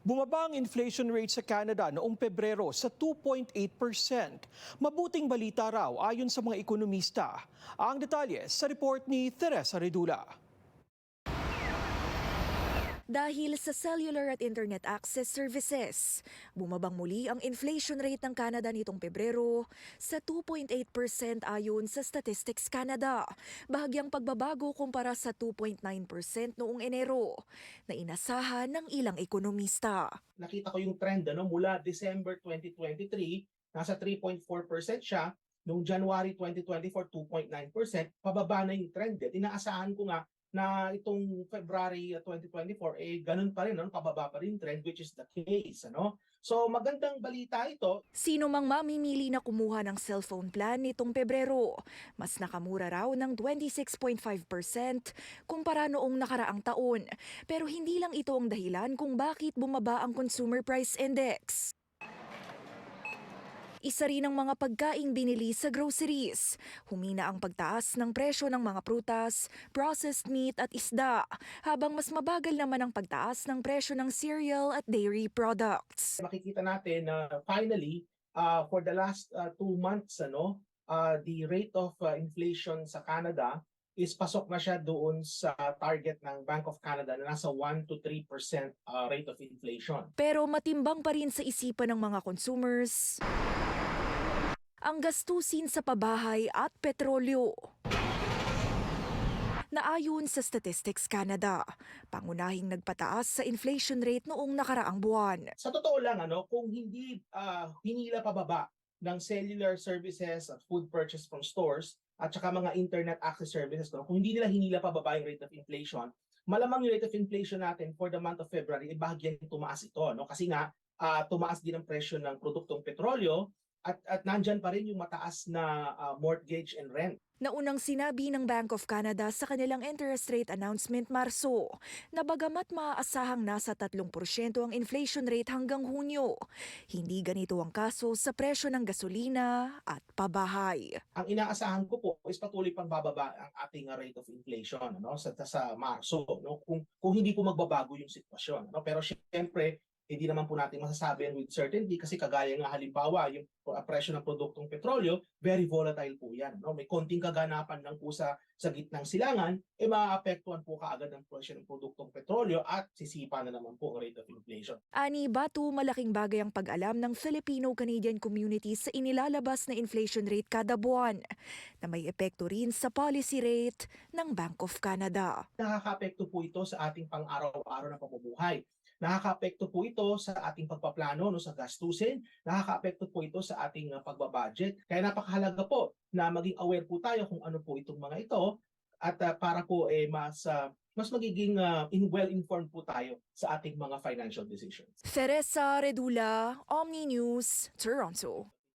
Bumaba ang inflation rate sa Canada noong Pebrero sa 2.8%. Mabuting balita raw ayon sa mga ekonomista. Ang detalye sa report ni Teresa Redula. Dahil sa cellular at internet access services, bumabang muli ang inflation rate ng Canada nitong Pebrero sa 2.8% ayon sa Statistics Canada. Bahagyang pagbabago kumpara sa 2.9% noong Enero na inasahan ng ilang ekonomista. Nakita ko yung trend mula December 2023, nasa 3.4% siya. Noong January 2024, 2.9%. Pababa na yung trend. Inaasahan ko nga na itong February 2024, ganun pa rin, pababa pa rin trend, which is the case. So magandang balita ito. Sino mang mamimili na kumuha ng cellphone plan nitong Pebrero, mas nakamura raw ng 26.5% kumpara noong nakaraang taon. Pero hindi lang ito ang dahilan kung bakit bumaba ang Consumer Price Index. Isa rin ang mga pagkaing binili sa groceries. Humina ang pagtaas ng presyo ng mga prutas, processed meat at isda, habang mas mabagal naman ang pagtaas ng presyo ng cereal at dairy products. Makikita natin na finally, for the last 2 months, the rate of inflation sa Canada is pasok na siya doon sa target ng Bank of Canada na nasa 1 to 3% rate of inflation. Pero matimbang pa rin sa isipan ng mga consumers ang gastusin sa pabahay at petrolyo. Naayon sa Statistics Canada, pangunahing nagpataas sa inflation rate noong nakaraang buwan. Sa totoo lang, kung hindi hinila pababa ng cellular services at food purchase from stores at saka mga internet access services, kung hindi nila hinila pababa yung rate of inflation, malamang yung rate of inflation natin for the month of February, bahagyang tumaas ito. Kasi nga, tumaas din ang presyo ng produktong petrolyo at nandyan pa rin yung mataas na mortgage and rent. Naunang sinabi ng Bank of Canada sa kanilang interest rate announcement Marso na bagamat maaasahang nasa 3% ang inflation rate hanggang Hunyo, hindi ganito ang kaso sa presyo ng gasolina at pabahay. Ang inaasahan ko po is patuloy pang bababa ang ating rate of inflation sa Marso, kung hindi po magbabago yung sitwasyon. Pero siyempre, hindi naman po natin masasabi with certainty kasi kagaya nga halimbawa yung presyo ng produktong petrolyo, very volatile po yan. May konting kaganapan lang po sa gitnang silangan, maaapektuhan po kaagad ang presyo ng produktong petrolyo at sisipa na naman po ang rate of inflation. Ani Batu, malaking bagay ang pag-alam ng Filipino-Canadian community sa inilalabas na inflation rate kada buwan na may epekto rin sa policy rate ng Bank of Canada. Nakaka-apekto po ito sa ating pang-araw-araw na pamumuhay. Nakaka-apekto po ito sa ating pagpaplano sa gastusin. Nakaka-apekto po ito sa ating pagbabudget. Kaya napakahalaga po na maging aware po tayo kung ano po itong mga ito at para po mas magiging well-informed po tayo sa ating mga financial decisions. Teresa Redula, Omni News, Toronto.